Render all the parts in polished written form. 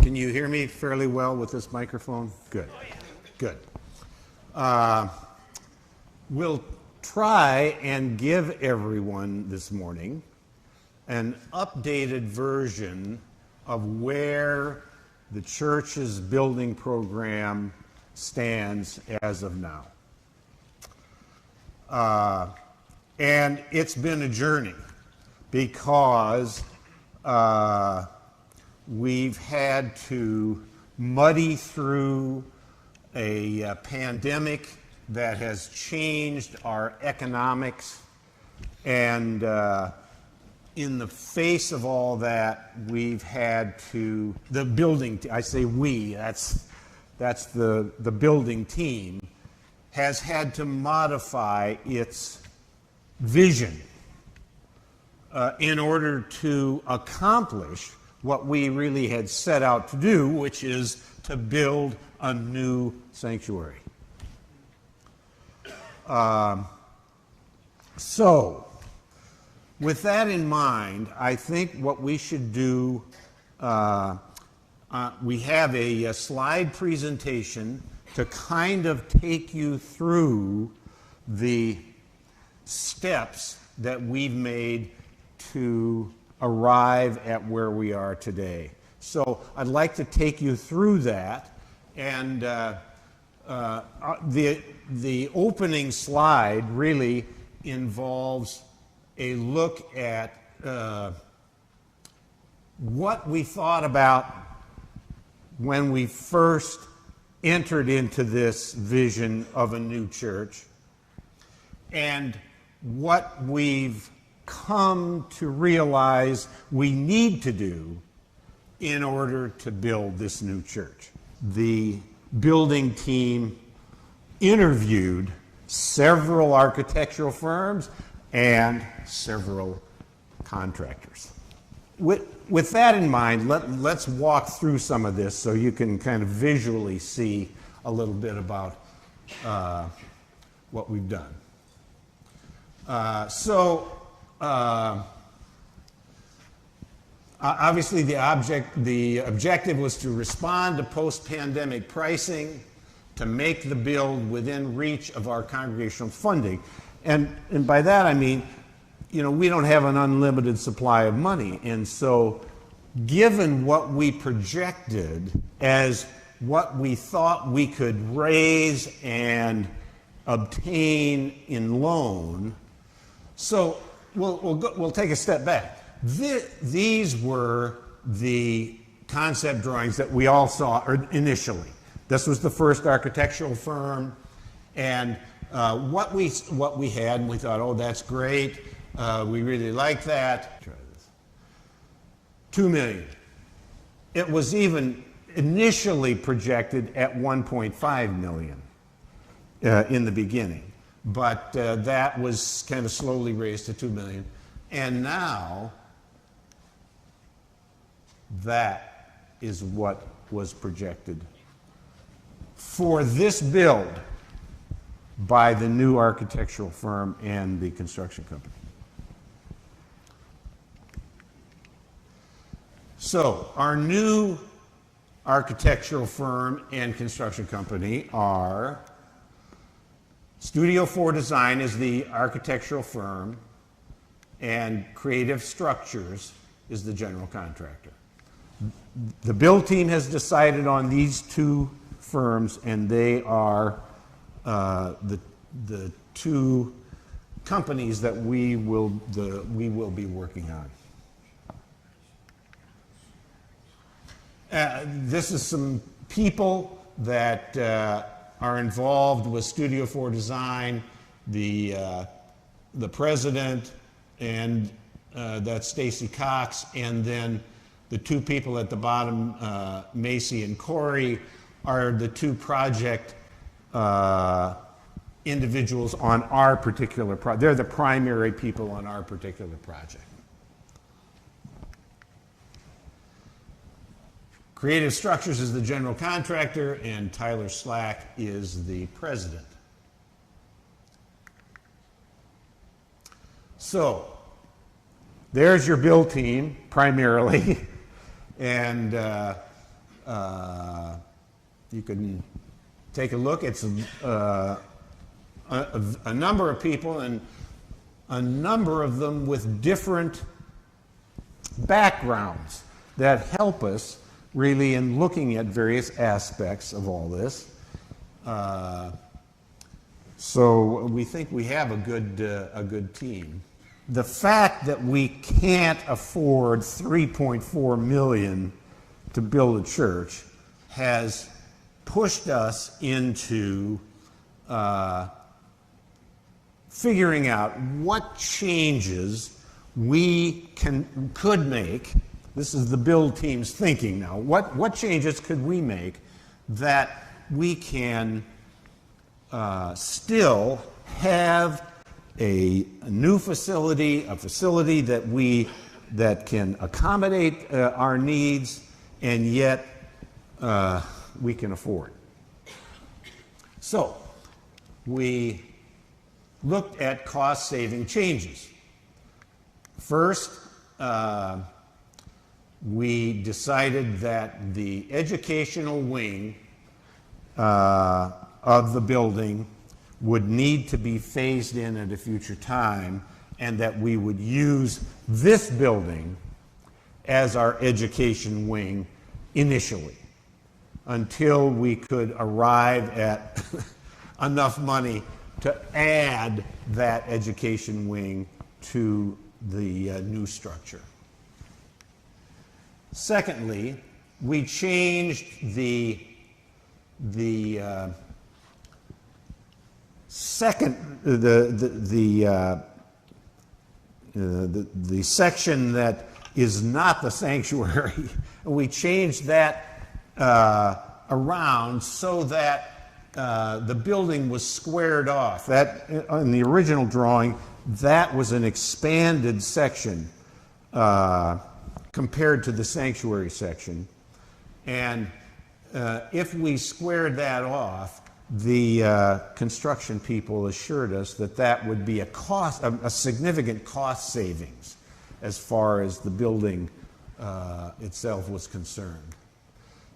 Can you hear me fairly well with this microphone? Good. Good. We'll try and give everyone this morning an updated version of where the church's building program stands as of now. And it's been a journey because we've had to muddy through a pandemic that has changed our economics, and in the face of all that, we've had to, the building, I say we, that's the building team, has had to modify its vision in order to accomplish what we really had set out to do, which is to build a new sanctuary. So, with that in mind, I think what we should do, we have a slide presentation to kind of take you through the steps that we've made to arrive at where we are today. So I'd like to take you through that, and the opening slide really involves a look at what we thought about when we first entered into this vision of a new church, and what we've come to realize we need to do in order to build this new church. The building team interviewed several architectural firms and several contractors. With that in mind, let's walk through some of this so you can kind of visually see a little bit about what we've done. Obviously, the objective was to respond to post-pandemic pricing, to make the build within reach of our congregational funding. And by that I mean, we don't have an unlimited supply of money. And so, given what we projected as what we thought we could raise and obtain in loan, so we'll take a step back. These were the concept drawings that we all saw initially. This was the first architectural firm, and what we had, and we thought, oh, that's great. We really like that. Try this. $2 million. It was even initially projected at $1.5 million in the beginning. But that was kind of slowly raised to $2 million. And now, that is what was projected for this build by the new architectural firm and the construction company. So, our new architectural firm and construction company are Studio 4 Design is the architectural firm, and Creative Structures is the general contractor. The build team has decided on these two firms, and they are the two companies that we will be working on. This is some people that are involved with Studio 4 Design, the president, and that's Stacy Cox, and then the two people at the bottom, Macy and Corey, are the two project individuals on our particular project. They're the primary people on our particular project. Creative Structures is the general contractor, and Tyler Slack is the president. So, there's your build team, primarily, and You can take a look. It's a number of people, and a number of them with different backgrounds that help us really in looking at various aspects of all this. So we think we have a good team. The fact that we can't afford $3.4 million to build a church has pushed us into figuring out what changes we could make. This is the build team's thinking now. What changes could we make that we can still have a new facility, a facility that can accommodate our needs, and yet we can afford. So we looked at cost-saving changes. First, we decided that the educational wing of the building would need to be phased in at a future time, and that we would use this building as our education wing initially, until we could arrive at enough money to add that education wing to the new structure. Secondly, we changed the section that is not the sanctuary. We changed that around so that the building was squared off. That, in the original drawing, that was an expanded section compared to the sanctuary section. And if we squared that off, the construction people assured us that that would be a significant cost savings as far as the building itself was concerned.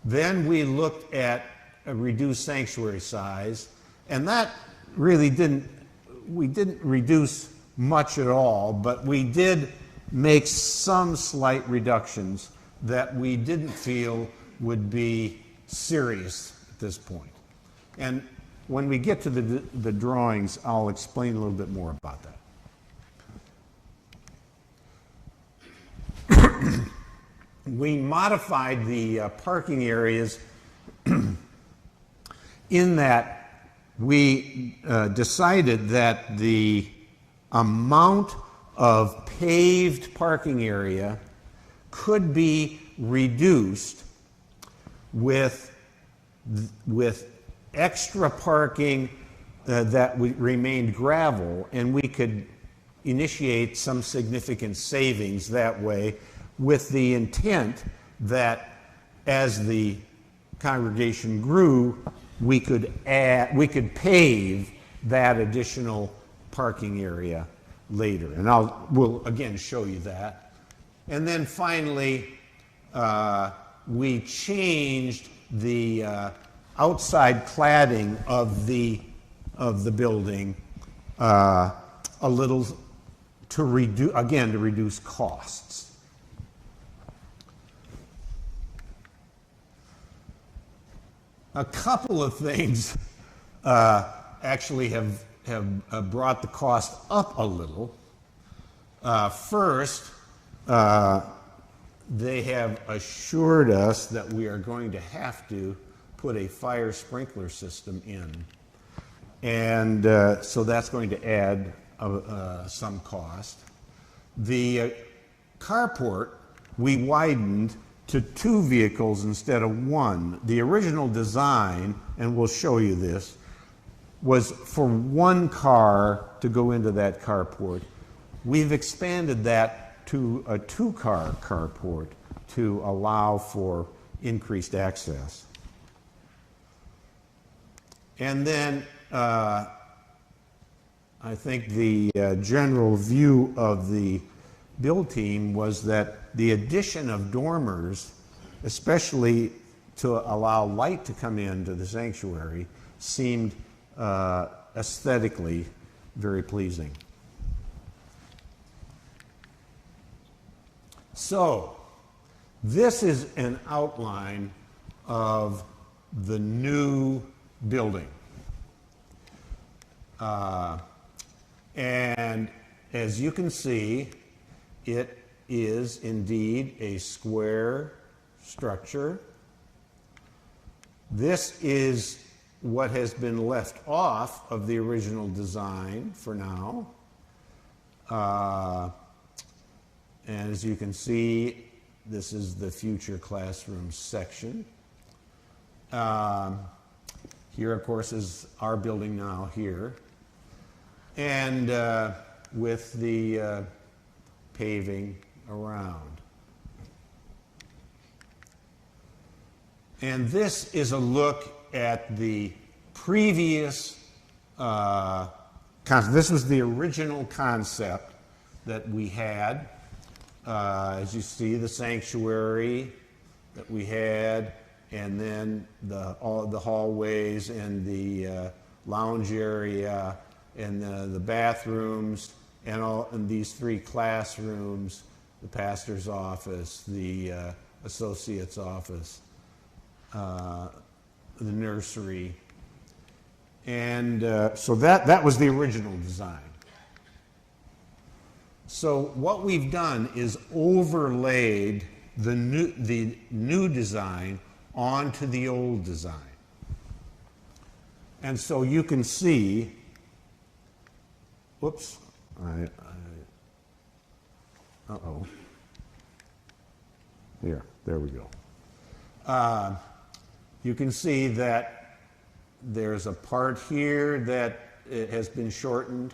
Then we looked at a reduced sanctuary size, and that really we didn't reduce much at all, but we did make some slight reductions that we didn't feel would be serious at this point. And when we get to the drawings, I'll explain a little bit more about that. We modified the parking areas in that we decided that the amount of paved parking area could be reduced with extra parking that remained gravel, and we could initiate some significant savings that way, with the intent that as the congregation grew, we could pave that additional parking area later, and we'll again show you that. And then finally, we changed the outside cladding of the building a little to reduce costs. A couple of things actually have brought the cost up a little. First, they have assured us that we are going to have to put a fire sprinkler system in. And so that's going to add some cost. The carport, we widened to 2 vehicles instead of 1. The original design, and we'll show you this, was for 1 car to go into that carport. We've expanded that to a 2-car carport to allow for increased access. And then I think the general view of the build team was that the addition of dormers, especially to allow light to come into the sanctuary seemed aesthetically very pleasing. So, this is an outline of the new building. And as you can see, it is indeed a square structure. This is what has been left off of the original design for now. And as you can see, this is the future classroom section. Here, of course, is our building now here. And with the paving around. And this is a look at the previous concept. This was the original concept that we had. As you see, the sanctuary that we had, and then all the hallways and the lounge area and the bathrooms and these three classrooms, the pastor's office, the associate's office, the nursery. And so that was the original design. So what we've done is overlaid the new design onto the old design. And so you can see, whoops, uh-oh. There we go. You can see that there's a part here that it has been shortened.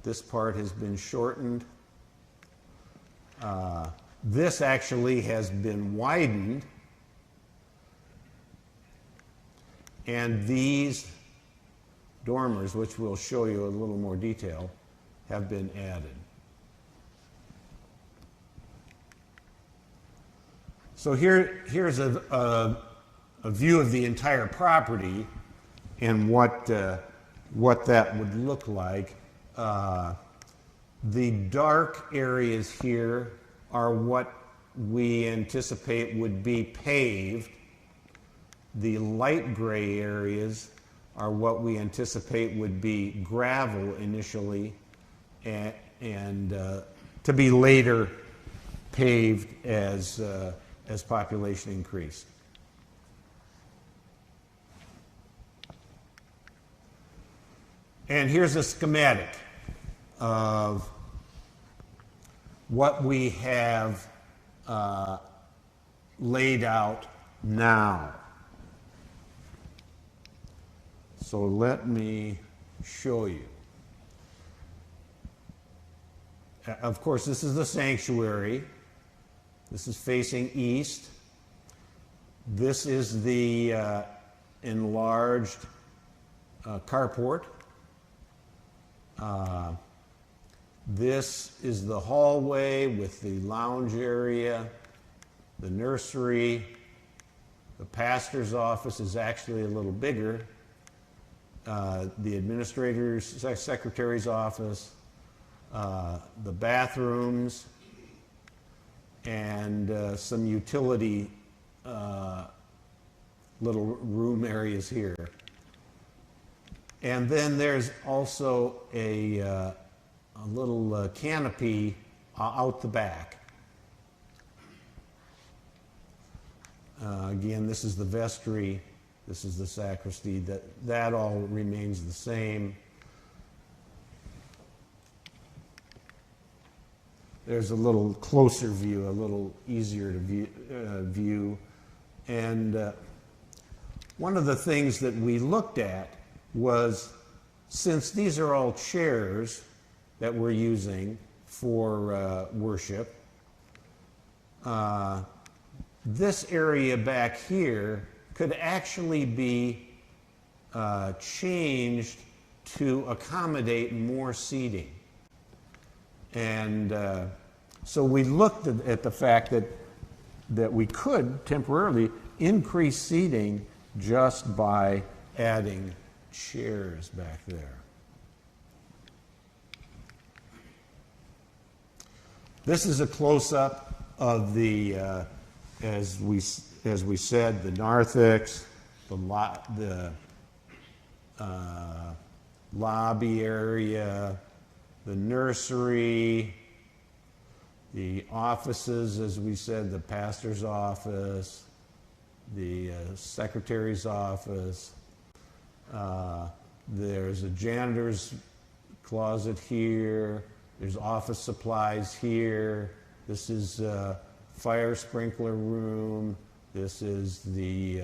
This part has been shortened. This actually has been widened. And these dormers, which we'll show you a little more detail, have been added. So here's a view of the entire property and what that would look like. The dark areas here are what we anticipate would be paved. The light gray areas are what we anticipate would be gravel initially and to be later paved as population increased. And here's a schematic of what we have laid out now. So let me show you. Of course, this is the sanctuary. This is facing east. This is the enlarged carport. This is the hallway with the lounge area, the nursery. The pastor's office is actually a little bigger. The administrator's, secretary's office, the bathrooms, and some utility little room areas here. And then there's also a little canopy out the back. Again, this is the vestry. This is the sacristy. That all remains the same. There's a little closer view, a little easier to view. And one of the things that we looked at was, since these are all chairs that we're using for worship, this area back here could actually be changed to accommodate more seating. And so we looked at the fact that that we could temporarily increase seating just by adding chairs back there. This is a close-up of the, as we said, the narthex, the lobby area, the nursery, the offices, as we said, the pastor's office, the secretary's office. There's a janitor's closet here. There's office supplies here. This is fire sprinkler room. This is the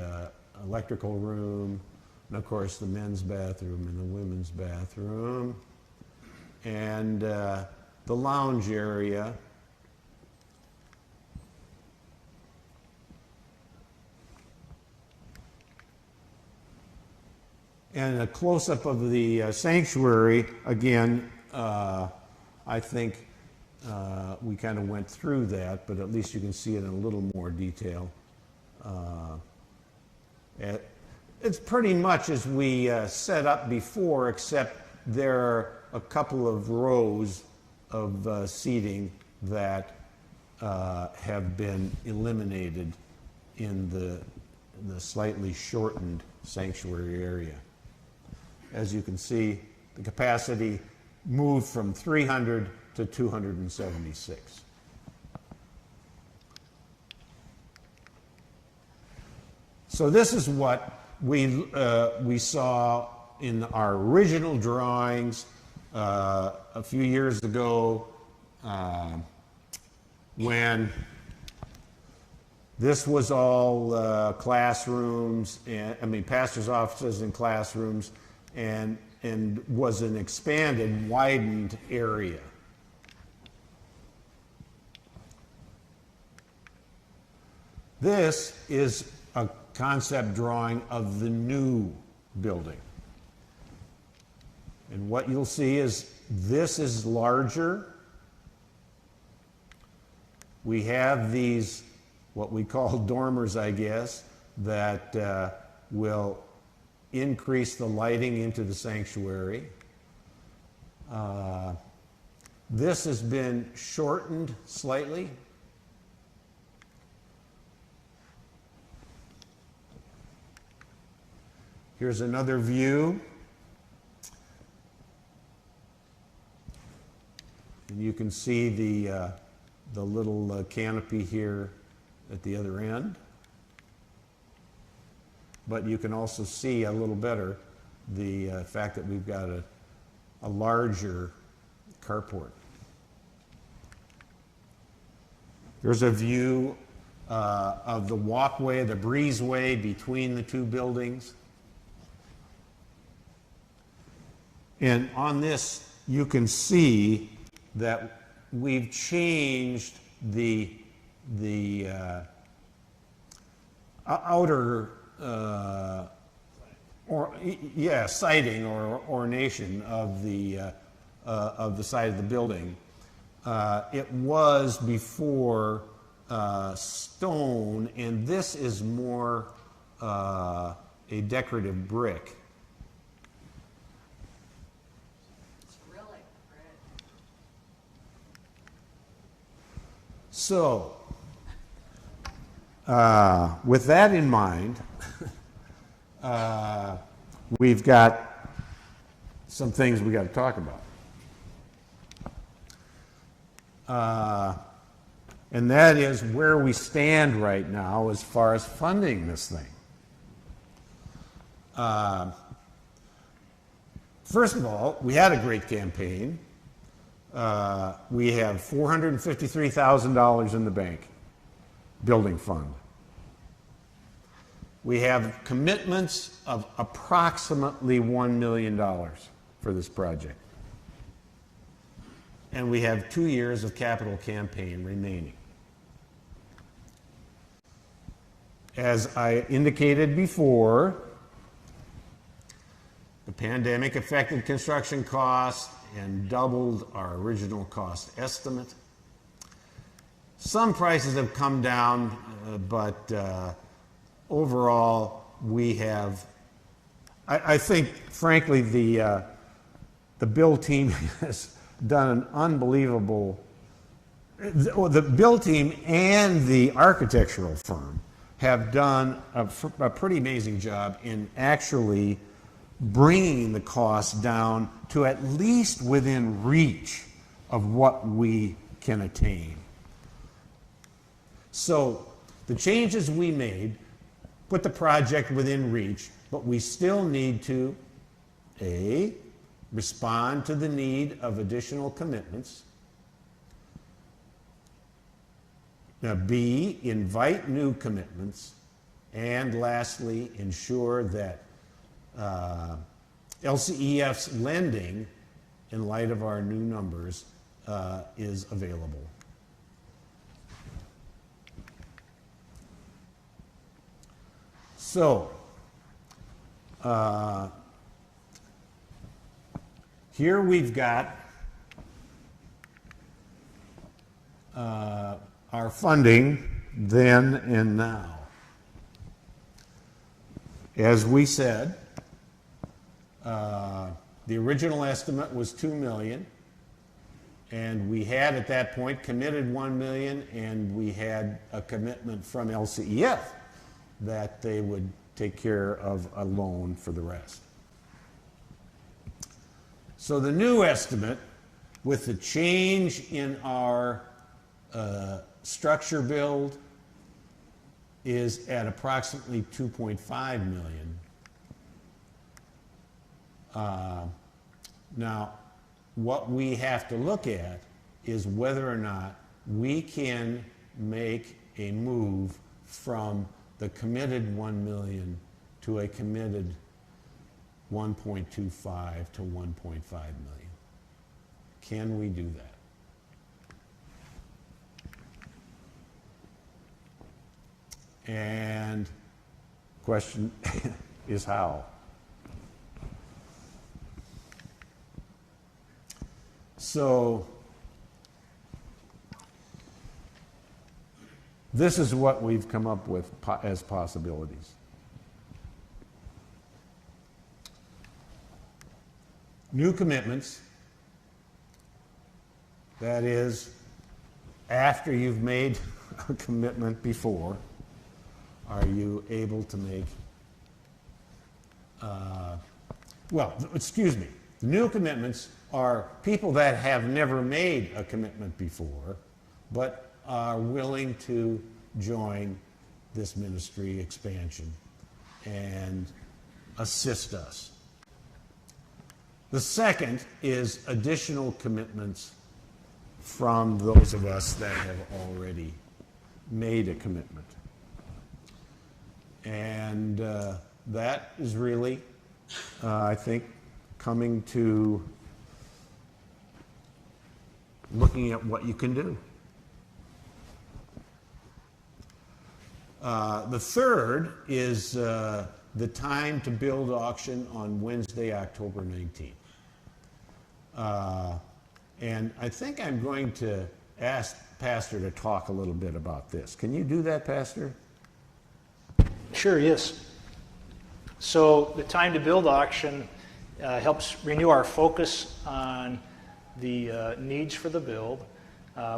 electrical room. And of course, the men's bathroom and the women's bathroom. And the lounge area. And a close-up of the sanctuary, again, I think we kind of went through that, but at least you can see it in a little more detail. It's pretty much as we set up before, except there are a couple of rows of seating that have been eliminated in the slightly shortened sanctuary area. As you can see, the capacity moved from 300 to 276. So this is what we saw in our original drawings a few years ago when this was all classrooms, and, pastor's offices and classrooms, and was an expanded, widened area. This is a concept drawing of the new building. And what you'll see is this is larger. We have these, what we call dormers, I guess, that will increase the lighting into the sanctuary. This has been shortened slightly. Here's another view. And you can see the little canopy here at the other end. But you can also see a little better the fact that we've got a larger carport. There's a view of the walkway, the breezeway between the two buildings. And on this, you can see that we've changed the outer siding or ornation of the side of the building. It was before stone, and this is more a decorative brick. So, with that in mind, we've got some things we got to talk about. And that is where we stand right now as far as funding this thing. First of all, we had a great campaign. We have $453,000 in the bank, building fund. We have commitments of approximately $1 million for this project. And we have 2 years of capital campaign remaining. As I indicated before, the pandemic affected construction costs and doubled our original cost estimate. Some prices have come down but overall, we have, I think, frankly, the bill team has done an unbelievable, the bill team and the architectural firm have done a pretty amazing job in actually bringing the costs down to at least within reach of what we can attain. So the changes we made put the project within reach, but we still need to, A, respond to the need of additional commitments, now, B, invite new commitments, and lastly, ensure that LCEF's lending, in light of our new numbers, is available. So, here we've got our funding then and now. As we said, the original estimate was $2 million, and we had at that point committed $1 million, and we had a commitment from LCEF that they would take care of a loan for the rest. So the new estimate, with the change in our structure build, is at approximately $2.5 million. Now, what we have to look at is whether or not we can make a move from the committed $1 million to a committed 1.25 to 1.5 million. Can we do that? And question is how? So this is what we've come up with as possibilities. New commitments, that is, after you've made a commitment before, are you able to make, new commitments are people that have never made a commitment before, but are willing to join this ministry expansion and assist us. The second is additional commitments from those of us that have already made a commitment. And that is really, I think, coming to looking at what you can do. The third is the time to build auction on Wednesday, October 19th. And I think I'm going to ask Pastor to talk a little bit about this. Can you do that, Pastor? Sure, yes. So the time to build auction helps renew our focus on the needs for the build.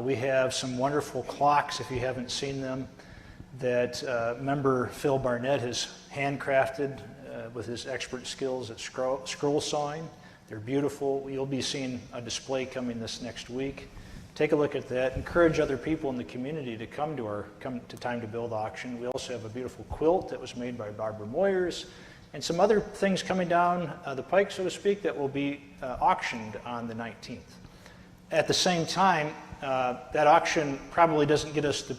We have some wonderful clocks, if you haven't seen them, that member Phil Barnett has handcrafted with his expert skills at scroll sawing. They're beautiful. You'll be seeing a display coming this next week. Take a look at that. Encourage other people in the community to come to Time to Build auction. We also have a beautiful quilt that was made by Barbara Moyers, and some other things coming down the pike, so to speak, that will be auctioned on the 19th. At the same time, that auction probably doesn't get us the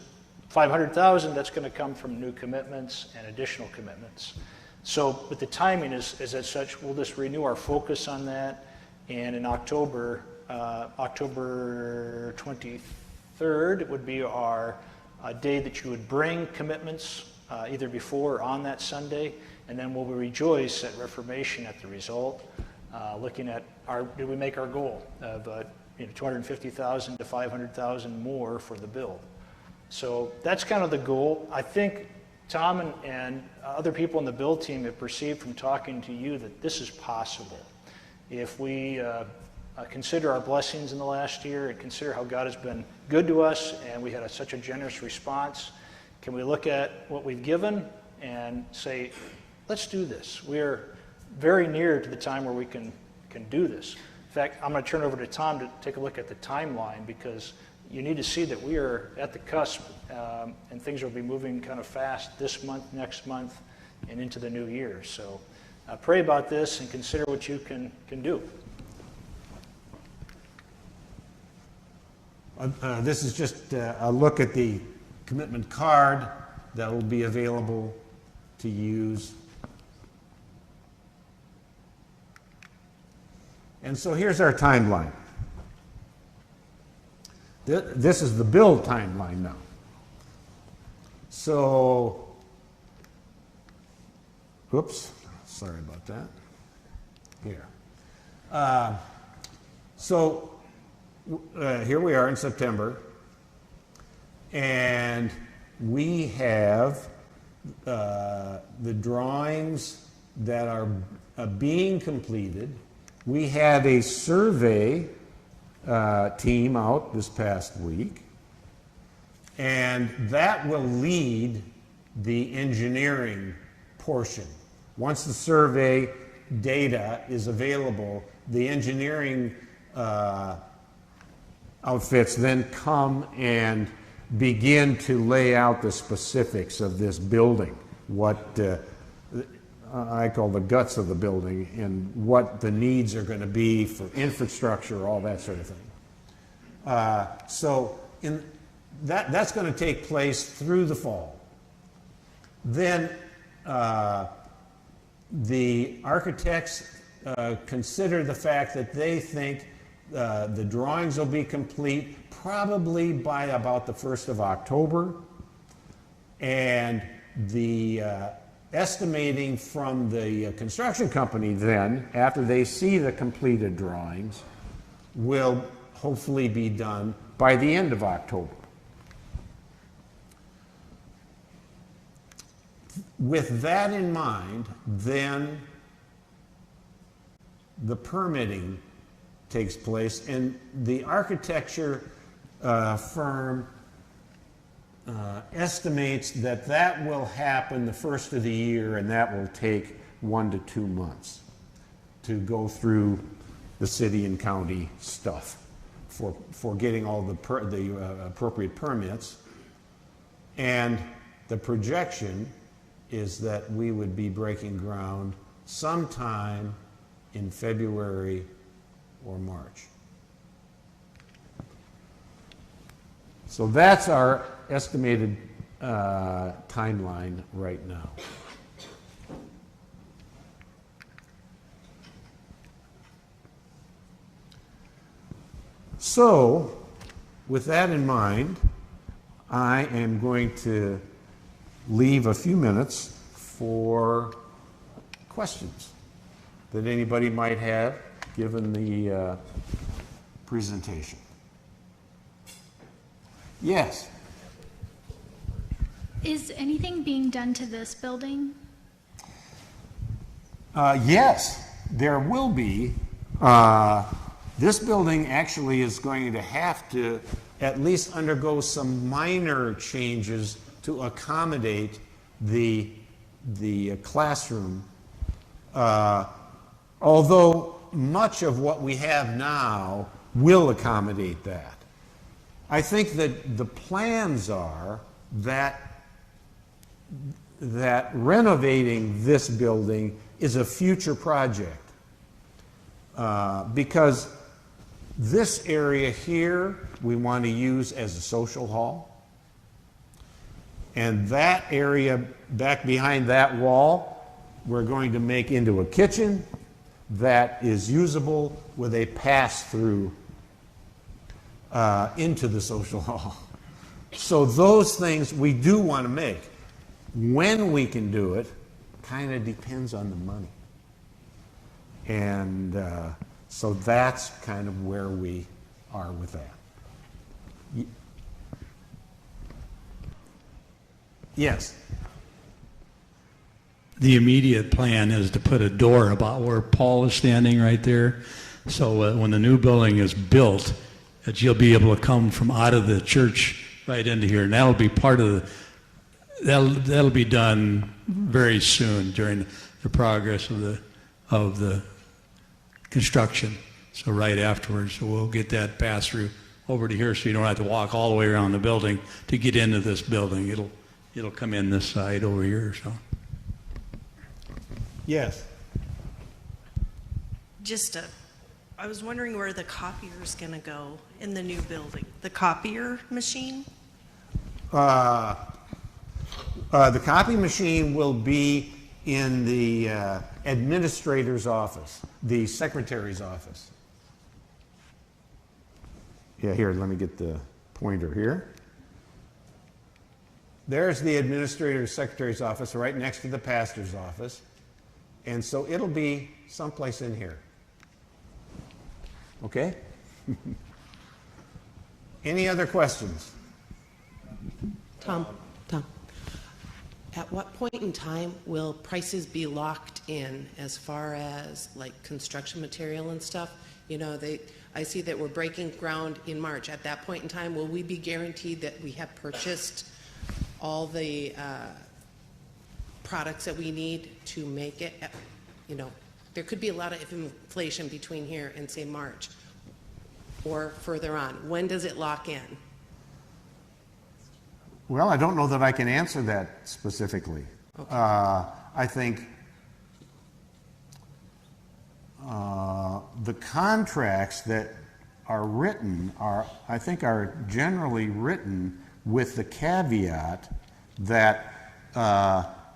$500,000. That's going to come from new commitments and additional commitments. So, but the timing is as such, we'll just renew our focus on that, and in October 23rd would be our day that you would bring commitments, either before or on that Sunday, and then we'll rejoice at Reformation at the result, looking at did we make our goal of $250,000 to $500,000 more for the build. So that's kind of the goal. I think Tom and other people in the build team have perceived from talking to you that this is possible. If we consider our blessings in the last year and consider how God has been good to us and we had such a generous response, can we look at what we've given and say, let's do this. We're very near to the time where we can do this. In fact, I'm going to turn it over to Tom to take a look at the timeline, because you need to see that we are at the cusp, and things will be moving kind of fast this month, next month, and into the new year. So pray about this and consider what you can do. This is just a look at the commitment card that will be available to use. And so here's our timeline. This is the build timeline now. So, oops, sorry about that. Here. Here we are in September, and we have the drawings that are being completed. We had a survey team out this past week, and that will lead the engineering portion. Once the survey data is available, the engineering outfits then come and begin to lay out the specifics of this building, what I call the guts of the building, and what the needs are going to be for infrastructure, all that sort of thing. So that's going to take place through the fall. Then the architects consider the fact that they think the drawings will be complete probably by about the 1st of October, and the estimating from the construction company then, after they see the completed drawings, will hopefully be done by the end of October. With that in mind, then the permitting takes place, and the architecture firm estimates that will happen the first of the year, and that will take 1 to 2 months to go through the city and county stuff for getting all the appropriate permits. And the projection is that we would be breaking ground sometime in February or March. So that's our estimated timeline right now. So, with that in mind, I am going to leave a few minutes for questions that anybody might have given the presentation. Yes? Is anything being done to this building? Yes, there will be. This building actually is going to have to at least undergo some minor changes to accommodate the classroom, although much of what we have now will accommodate that. I think that the plans are that renovating this building is a future project, because this area here we want to use as a social hall, and that area back behind that wall we're going to make into a kitchen that is usable with a pass-through into the social hall. So those things we do want to make. When we can do it kind of depends on the money. And so that's kind of where we are with that. Yes. The immediate plan is to put a door about where Paul is standing right there. So when the new building is built, that you'll be able to come from out of the church right into here. And that'll be part of that'll be done very soon during the progress of the construction. So right afterwards, so we'll get that pass through over to here, so you don't have to walk all the way around the building to get into this building. It'll come in this side over here. So. Yes. I was wondering where the copier's going to go in the new building. The copier machine? The copy machine will be in the administrator's office, the secretary's office. Yeah, here, let me get the pointer here. There's the administrator's secretary's office right next to the pastor's office. And so it'll be someplace in here. Okay? Any other questions? Tom, at what point in time will prices be locked in as far as like construction material and stuff? You know, I see that we're breaking ground in March. At that point in time, will we be guaranteed that we have purchased all the products that we need to make it? You know, there could be a lot of inflation between here and say March or further on. When does it lock in? Well, I don't know that I can answer that specifically. Okay. I think the contracts that are written are generally written with the caveat that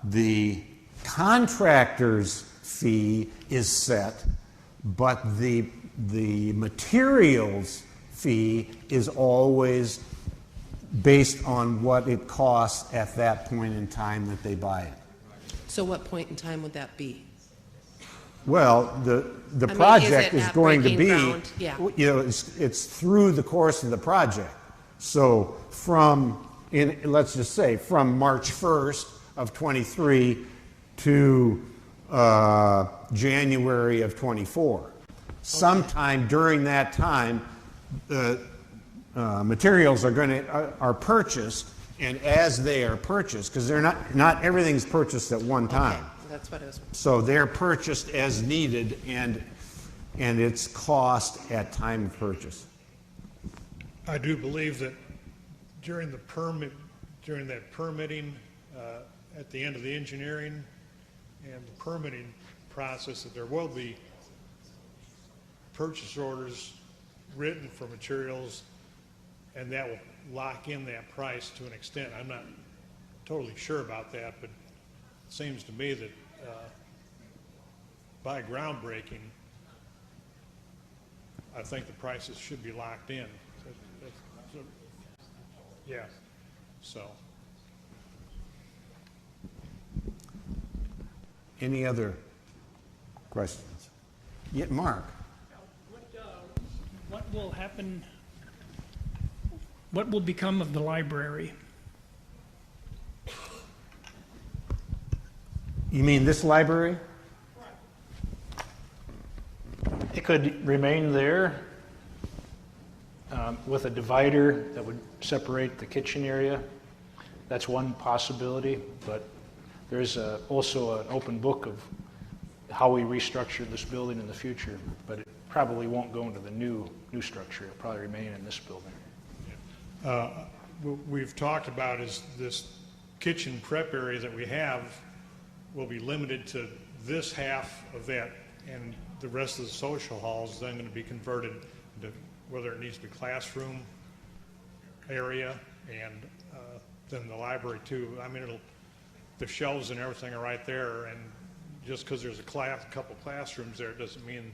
the contractor's fee is set, but the materials fee is always based on what it costs at that point in time that they buy it. So what point in time would that be? Well, the mean, project is it is at going to breaking be, ground? Yeah. you know, it's through the course of the project. So let's just say from March 1st of 23 to January of 24. Sometime during that time, the materials are purchased, and as they are purchased, because they're not everything's purchased at one time. Okay, that's what I was. So they're purchased as needed, and it's cost at time of purchase. I do believe that during that permitting, at the end of the engineering and the permitting process, that there will be purchase orders written for materials, and that will lock in that price to an extent. I'm not totally sure about that, but it seems to me that by groundbreaking, I think the prices should be locked in. Yeah, so. Any other questions? Yeah, Mark. What will happen, what will become of the library? You mean this library? It could remain there with a divider that would separate the kitchen area. That's one possibility, but there's also an open book of how we restructure this building in the future, but it probably won't go into the new structure. It'll probably remain in this building. What we've talked about is this kitchen prep area that we have will be limited to this half of that, and the rest of the social halls is then going to be converted into whether it needs to be classroom area, and then the library too. I mean, the shelves and everything are right there, and just because there's a couple classrooms there, it doesn't mean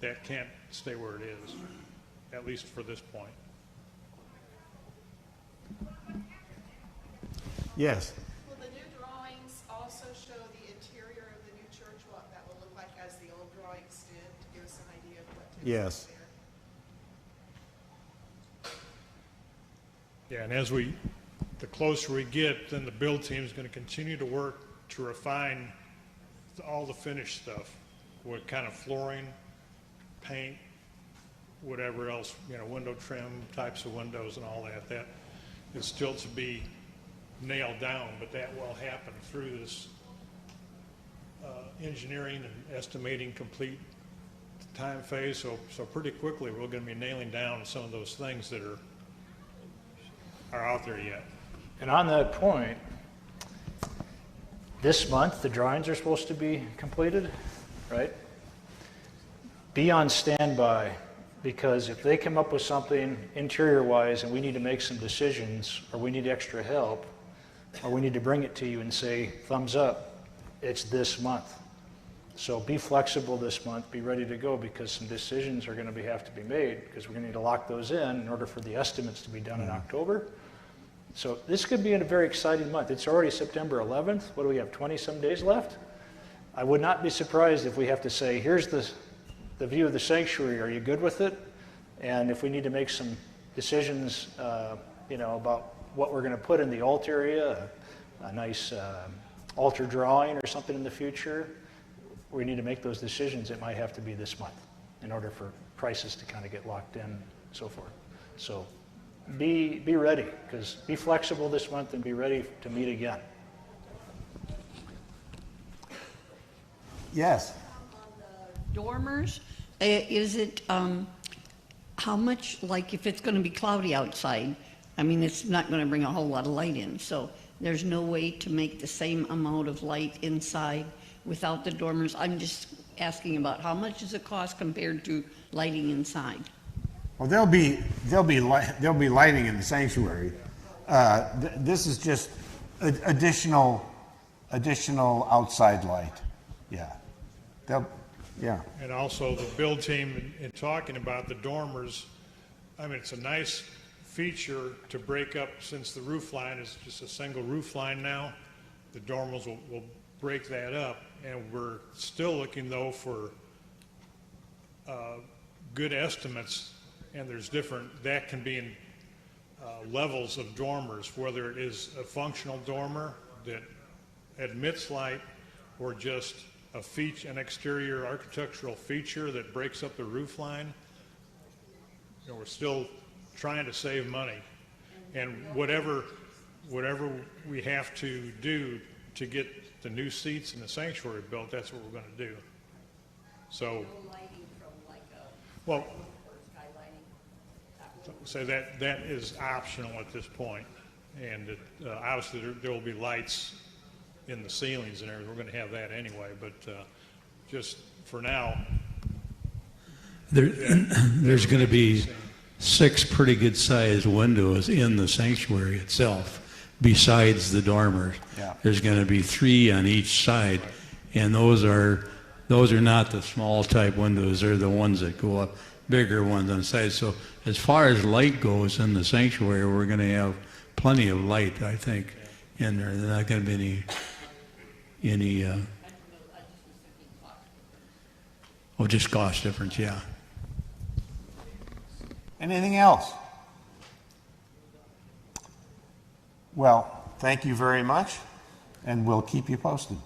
that can't stay where it is, at least for this point. Yes. Will the new drawings also show the interior of the new church, what that will look like as the old drawings did, to give us an idea of what to Yes. expect there? Yeah, and as we the closer we get, then the build team is going to continue to work to refine all the finished stuff. What kind of flooring, paint, whatever else, window trim, types of windows and all that. That is still to be nailed down, but that will happen through this engineering and estimating complete time phase. So pretty quickly we're going to be nailing down some of those things that are out there yet. And on that point, this month the drawings are supposed to be completed, right? Be on standby, because if they come up with something interior-wise and we need to make some decisions, or we need extra help, or we need to bring it to you and say, thumbs up, it's this month. So be flexible this month, be ready to go, because some decisions are going to have to be made, because we're going to need to lock those in order for the estimates to be done in October. So this could be a very exciting month. It's already September 11th. What do we have, 20-some days left? I would not be surprised if we have to say, here's the view of the sanctuary. Are you good with it? And if we need to make some decisions, about what we're going to put in the alt area, a nice altar drawing or something in the future, we need to make those decisions. It might have to be this month in order for prices to kind of get locked in and so forth. So be ready, because be flexible this month and be ready to meet again. Yes. Dormers, is it, how much, like if it's going to be cloudy outside, I mean, it's not going to bring a whole lot of light in, so there's no way to make the same amount of light inside without the dormers? I'm just asking about how much does it cost compared to lighting inside? Well, there'll be lighting in the sanctuary. This is just additional outside light. Yeah. Yeah. And also the build team, in talking about the dormers, I mean, it's a nice feature to break up, since the roof line is just a single roof line now. The dormers will break that up, and we're still looking though for good estimates, and there's different, that can be in levels of dormers, whether it is a functional dormer that admits light or just an exterior architectural feature that breaks up the roof line. We're still trying to save money, and whatever we have to do to get the new seats in the sanctuary built, that's what we're going to do. So, well, so that is optional at this point, and obviously there will be lights in the ceilings and everything. We're going to have that anyway, but just for now, there's going to be 6 pretty good sized windows in the sanctuary itself besides the dormers. Yeah. There's going to be 3 on each side, and those are not the small type windows. They're the ones that go up, bigger ones on the side. So as far as light goes in the sanctuary, we're going to have plenty of light, I think, in there. There's not going to be any just cost difference, yeah. Anything else? Well, thank you very much, and we'll keep you posted.